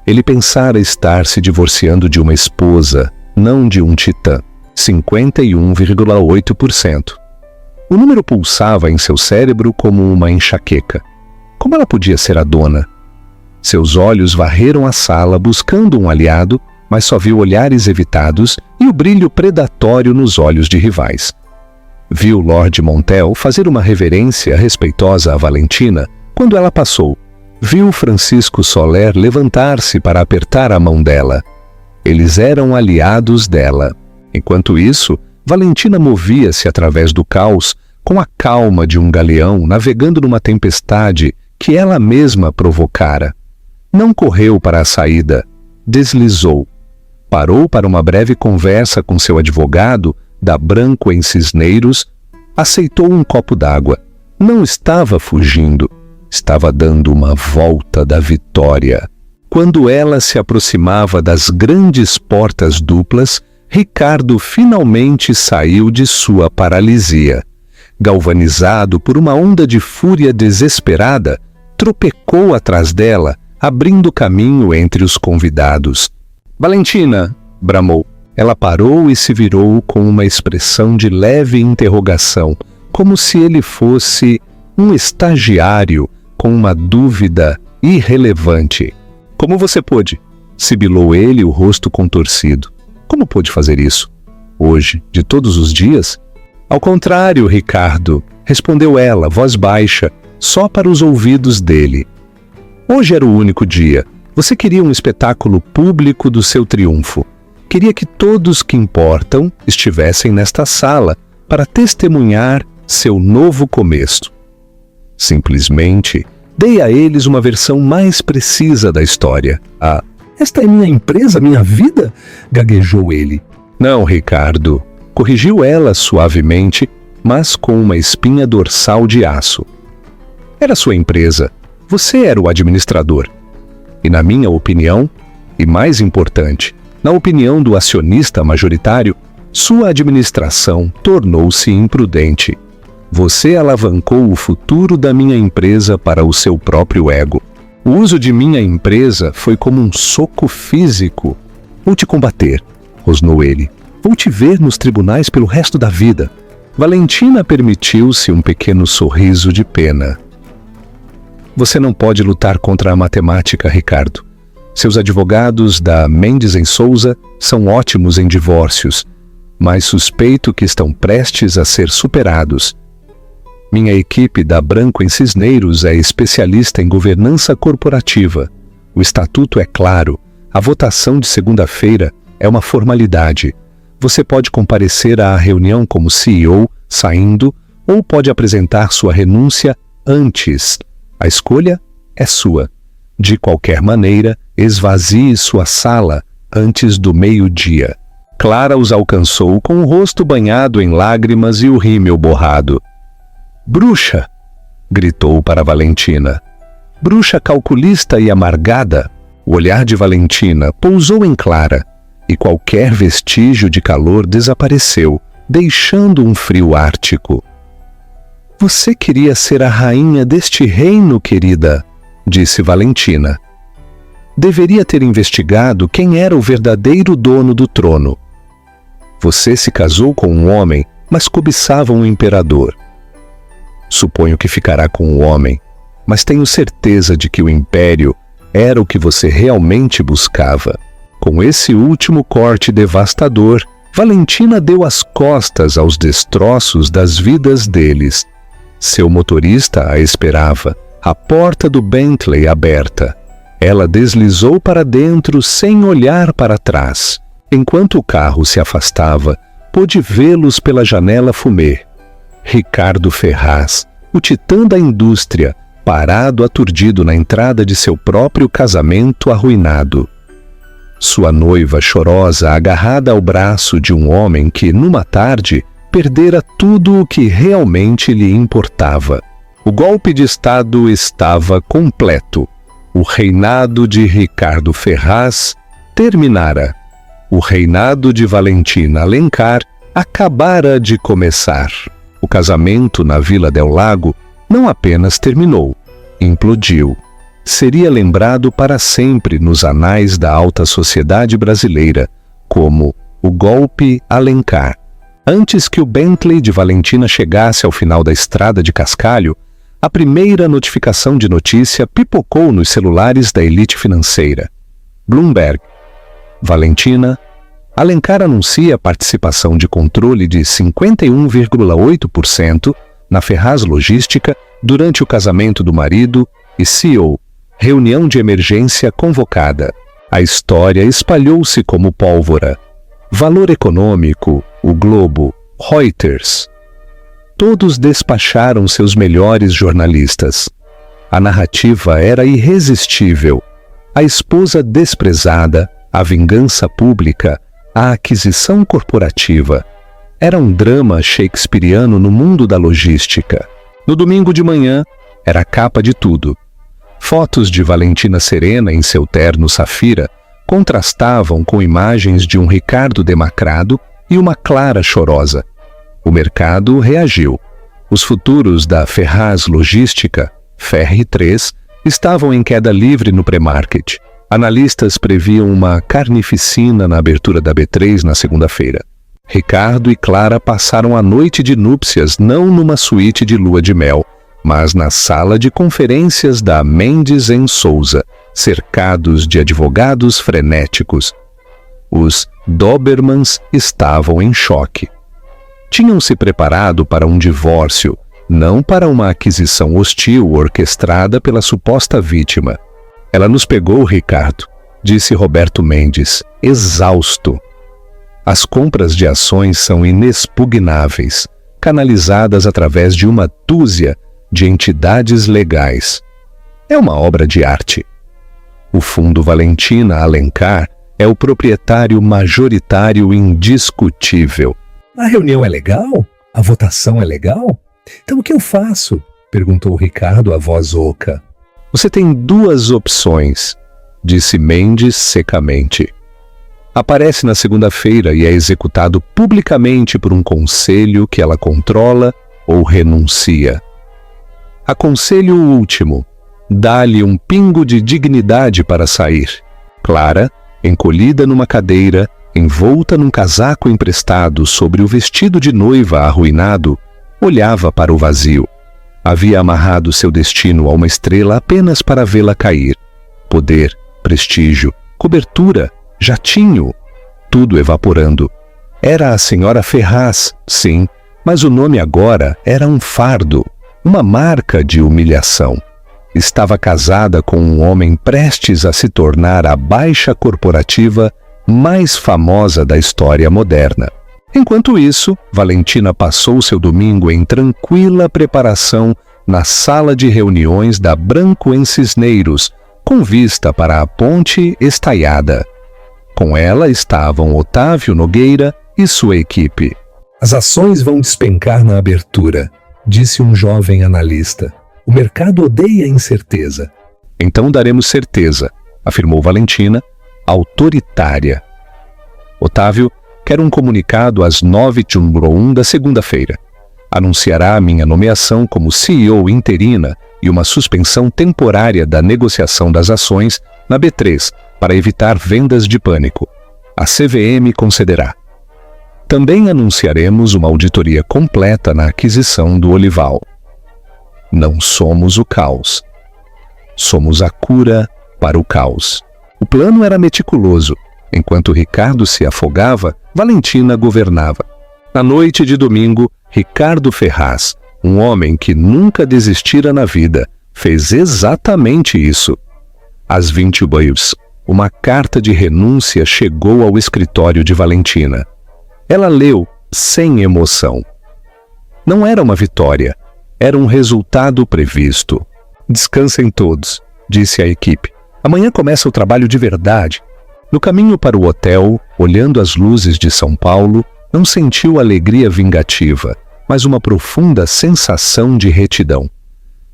Ele pensara estar se divorciando de uma esposa, não de um titã. 51,8%. O número pulsava em seu cérebro como uma enxaqueca. Como ela podia ser a dona? Seus olhos varreram a sala buscando um aliado, mas só viu olhares evitados e o brilho predatório nos olhos de rivais. Viu Lord Montel fazer uma reverência respeitosa a Valentina quando ela passou. Viu Francisco Soler levantar-se para apertar a mão dela. Eles eram aliados dela. Enquanto isso, Valentina movia-se através do caos com a calma de um galeão navegando numa tempestade que ela mesma provocara. Não correu para a saída, deslizou. Parou para uma breve conversa com seu advogado, da Branco em Cisneiros, aceitou um copo d'água. Não estava fugindo, estava dando uma volta da vitória. Quando ela se aproximava das grandes portas duplas, Ricardo finalmente saiu de sua paralisia. Galvanizado por uma onda de fúria desesperada, tropecou atrás dela, abrindo caminho entre os convidados. "Valentina!" bramou. Ela parou e se virou com uma expressão de leve interrogação, como se ele fosse um estagiário com uma dúvida irrelevante. "Como você pôde?" sibilou ele, o rosto contorcido. "Como pôde fazer isso? Hoje, de todos os dias?" "Ao contrário, Ricardo", respondeu ela, voz baixa, só para os ouvidos dele. "Hoje era o único dia. Você queria um espetáculo público do seu triunfo. Queria que todos que importam estivessem nesta sala para testemunhar seu novo começo. Simplesmente, dei a eles uma versão mais precisa da história. Esta é minha empresa, minha vida?" gaguejou ele. "Não, Ricardo", corrigiu ela suavemente, mas com uma espinha dorsal de aço. "Era sua empresa. Você era o administrador. E na minha opinião, e mais importante, na opinião do acionista majoritário, sua administração tornou-se imprudente. Você alavancou o futuro da minha empresa para o seu próprio ego. O uso de minha empresa foi como um soco físico. Vou te combater", rosnou ele. "Vou te ver nos tribunais pelo resto da vida." Valentina permitiu-se um pequeno sorriso de pena. "Você não pode lutar contra a matemática, Ricardo. Seus advogados da Mendes em Souza são ótimos em divórcios, mas suspeito que estão prestes a ser superados. Minha equipe da Branco em Cisneiros é especialista em governança corporativa. O estatuto é claro. A votação de segunda-feira é uma formalidade. Você pode comparecer à reunião como CEO, saindo, ou pode apresentar sua renúncia antes. A escolha é sua. De qualquer maneira, esvazie sua sala antes do meio-dia." Clara os alcançou com o rosto banhado em lágrimas e o rímel borrado. "Bruxa!" gritou para Valentina. Bruxa calculista e amargada. O olhar de Valentina pousou em Clara, e qualquer vestígio de calor desapareceu, deixando um frio ártico. "Você queria ser a rainha deste reino, querida", disse Valentina. "Deveria ter investigado quem era o verdadeiro dono do trono. Você se casou com um homem, mas cobiçava um imperador. Suponho que ficará com o homem, mas tenho certeza de que o império era o que você realmente buscava." Com esse último corte devastador, Valentina deu as costas aos destroços das vidas deles. Seu motorista a esperava, a porta do Bentley aberta. Ela deslizou para dentro sem olhar para trás. Enquanto o carro se afastava, pôde vê-los pela janela fumê. Ricardo Ferraz, o titã da indústria, parado aturdido na entrada de seu próprio casamento arruinado. Sua noiva chorosa agarrada ao braço de um homem que, numa tarde, perdera tudo o que realmente lhe importava. O golpe de Estado estava completo. O reinado de Ricardo Ferraz terminara. O reinado de Valentina Alencar acabara de começar. O casamento na Vila del Lago não apenas terminou, implodiu. Seria lembrado para sempre nos anais da alta sociedade brasileira como o golpe Alencar. Antes que o Bentley de Valentina chegasse ao final da estrada de Cascalho, a primeira notificação de notícia pipocou nos celulares da elite financeira. Bloomberg. Valentina. Alencar anuncia a participação de controle de 51,8% na Ferraz Logística durante o casamento do marido e CEO. Reunião de emergência convocada. A história espalhou-se como pólvora. Valor Econômico, O Globo, Reuters. Todos despacharam seus melhores jornalistas. A narrativa era irresistível. A esposa desprezada, a vingança pública, a aquisição corporativa. Era um drama shakespeariano no mundo da logística. No domingo de manhã, era a capa de tudo. Fotos de Valentina serena em seu terno safira contrastavam com imagens de um Ricardo demacrado e uma Clara chorosa. O mercado reagiu. Os futuros da Ferraz Logística, FR3, estavam em queda livre no pré-market. Analistas previam uma carnificina na abertura da B3 na segunda-feira. Ricardo e Clara passaram a noite de núpcias não numa suíte de lua de mel, mas na sala de conferências da Mendes & Souza, cercados de advogados frenéticos. Os Dobermans estavam em choque. Tinham se preparado para um divórcio, não para uma aquisição hostil orquestrada pela suposta vítima. Ela nos pegou, Ricardo, disse Roberto Mendes, exausto. As compras de ações são inexpugnáveis, canalizadas através de uma dúzia de entidades legais. É uma obra de arte. O Fundo Valentina Alencar é o proprietário majoritário indiscutível. A reunião é legal? A votação é legal? Então o que eu faço? Perguntou Ricardo a voz oca. Você tem duas opções, disse Mendes secamente. Aparece na segunda-feira e é executado publicamente por um conselho que ela controla ou renuncia. Aconselho o último. Dá-lhe um pingo de dignidade para sair. Clara, encolhida numa cadeira, envolta num casaco emprestado sobre o vestido de noiva arruinado, olhava para o vazio. Havia amarrado seu destino a uma estrela apenas para vê-la cair. Poder, prestígio, cobertura, jatinho, tudo evaporando. Era a senhora Ferraz, sim, mas o nome agora era um fardo, uma marca de humilhação. Estava casada com um homem prestes a se tornar a baixa corporativa mais famosa da história moderna. Enquanto isso, Valentina passou seu domingo em tranquila preparação na sala de reuniões da Branco em Cisneiros, com vista para a ponte estaiada. Com ela estavam Otávio Nogueira e sua equipe. As ações vão despencar na abertura, disse um jovem analista. O mercado odeia a incerteza. Então daremos certeza, afirmou Valentina, autoritária. Otávio quer um comunicado às 9h01 da segunda-feira. Anunciará a minha nomeação como CEO interina e uma suspensão temporária da negociação das ações na B3 para evitar vendas de pânico. A CVM concederá. Também anunciaremos uma auditoria completa na aquisição do Olival. Não somos o caos. Somos a cura para o caos. O plano era meticuloso. Enquanto Ricardo se afogava, Valentina governava. Na noite de domingo, Ricardo Ferraz, um homem que nunca desistira na vida, fez exatamente isso. Às 20h, uma carta de renúncia chegou ao escritório de Valentina. Ela leu sem emoção. Não era uma vitória, era um resultado previsto. Descansem todos, disse a equipe. Amanhã começa o trabalho de verdade. No caminho para o hotel, olhando as luzes de São Paulo, não sentiu alegria vingativa, mas uma profunda sensação de retidão.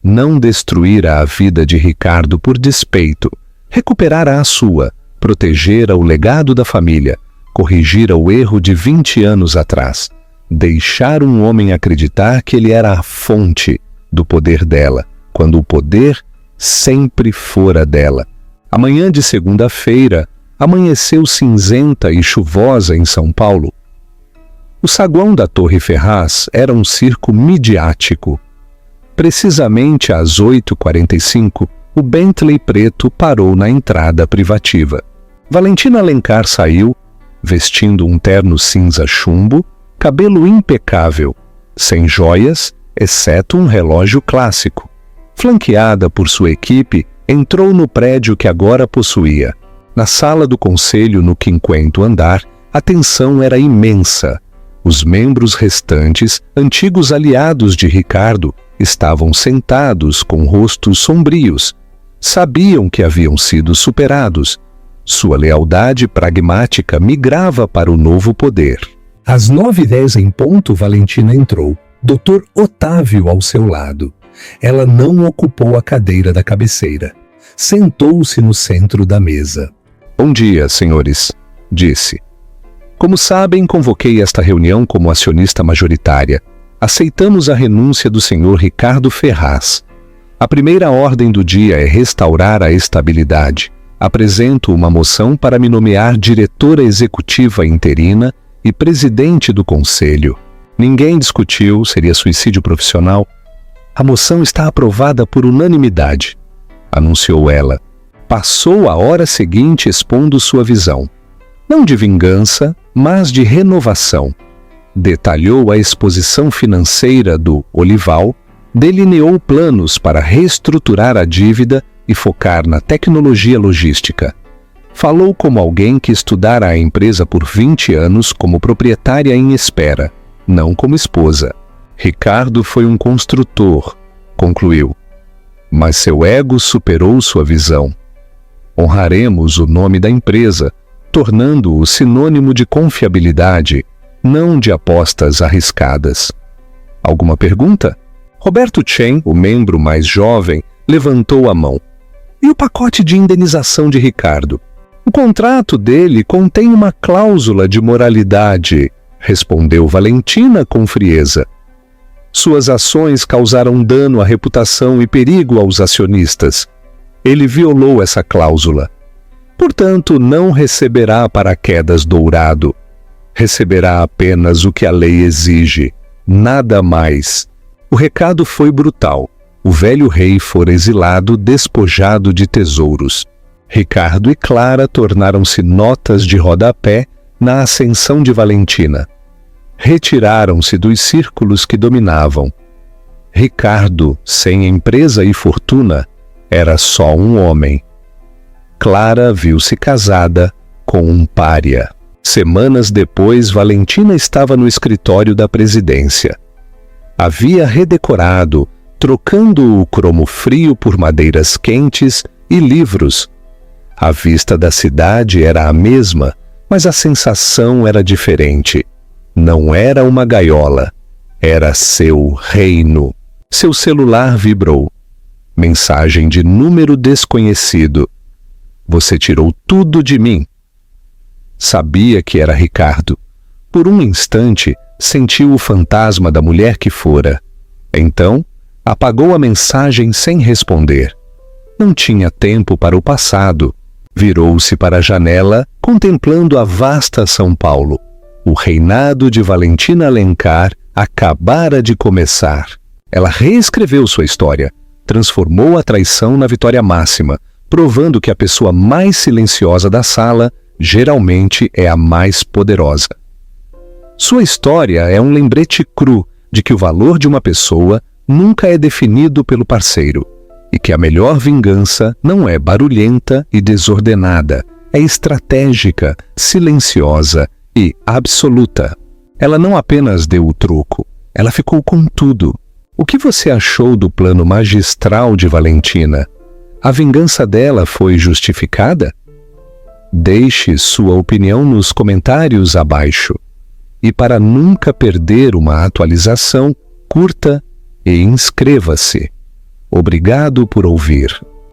Não destruíra a vida de Ricardo por despeito, recuperara a sua, protegera o legado da família, corrigira o erro de 20 anos atrás, deixar um homem acreditar que ele era a fonte do poder dela, quando o poder sempre fora dela. A manhã de segunda-feira amanheceu cinzenta e chuvosa em São Paulo. O saguão da Torre Ferraz era um circo midiático. Precisamente às 8h45, o Bentley preto parou na entrada privativa. Valentina Alencar saiu, vestindo um terno cinza chumbo, cabelo impecável, sem joias, exceto um relógio clássico. Flanqueada por sua equipe, entrou no prédio que agora possuía. Na sala do conselho, no 50º andar, a tensão era imensa. Os membros restantes, antigos aliados de Ricardo, estavam sentados com rostos sombrios. Sabiam que haviam sido superados. Sua lealdade pragmática migrava para o novo poder. Às 9h10 em ponto, Valentina entrou. Dr. Otávio ao seu lado. Ela não ocupou a cadeira da cabeceira. Sentou-se no centro da mesa. Bom dia, senhores, disse. Como sabem, convoquei esta reunião como acionista majoritária. Aceitamos a renúncia do senhor Ricardo Ferraz. A primeira ordem do dia é restaurar a estabilidade. Apresento uma moção para me nomear diretora executiva interina e presidente do conselho. Ninguém discutiu, seria suicídio profissional. A moção está aprovada por unanimidade, anunciou ela. Passou a hora seguinte expondo sua visão. Não de vingança, mas de renovação. Detalhou a exposição financeira do Olival, delineou planos para reestruturar a dívida e focar na tecnologia logística. Falou como alguém que estudara a empresa por 20 anos como proprietária em espera, não como esposa. Ricardo foi um construtor, concluiu. Mas seu ego superou sua visão. Honraremos o nome da empresa, tornando-o sinônimo de confiabilidade, não de apostas arriscadas. Alguma pergunta? Roberto Chen, o membro mais jovem, levantou a mão. E o pacote de indenização de Ricardo? O contrato dele contém uma cláusula de moralidade, respondeu Valentina com frieza. Suas ações causaram dano à reputação e perigo aos acionistas. Ele violou essa cláusula. Portanto, não receberá paraquedas dourado. Receberá apenas o que a lei exige, nada mais. O recado foi brutal. O velho rei fora exilado, despojado de tesouros. Ricardo e Clara tornaram-se notas de rodapé na ascensão de Valentina. Retiraram-se dos círculos que dominavam. Ricardo, sem empresa e fortuna, era só um homem. Clara viu-se casada com um pária. Semanas depois, Valentina estava no escritório da presidência. Havia redecorado, trocando o cromo frio por madeiras quentes e livros. A vista da cidade era a mesma, mas a sensação era diferente. Não era uma gaiola, era seu reino. Seu celular vibrou. Mensagem de número desconhecido. Você tirou tudo de mim. Sabia que era Ricardo. Por um instante, sentiu o fantasma da mulher que fora. Então, apagou a mensagem sem responder. Não tinha tempo para o passado. Virou-se para a janela, contemplando a vasta São Paulo. O reinado de Valentina Alencar acabara de começar. Ela reescreveu sua história, transformou a traição na vitória máxima, provando que a pessoa mais silenciosa da sala geralmente é a mais poderosa. Sua história é um lembrete cru de que o valor de uma pessoa nunca é definido pelo parceiro, e que a melhor vingança não é barulhenta e desordenada, é estratégica, silenciosa e absoluta. Ela não apenas deu o troco, ela ficou com tudo. O que você achou do plano magistral de Valentina? A vingança dela foi justificada? Deixe sua opinião nos comentários abaixo. E para nunca perder uma atualização, curta e inscreva-se. Obrigado por ouvir.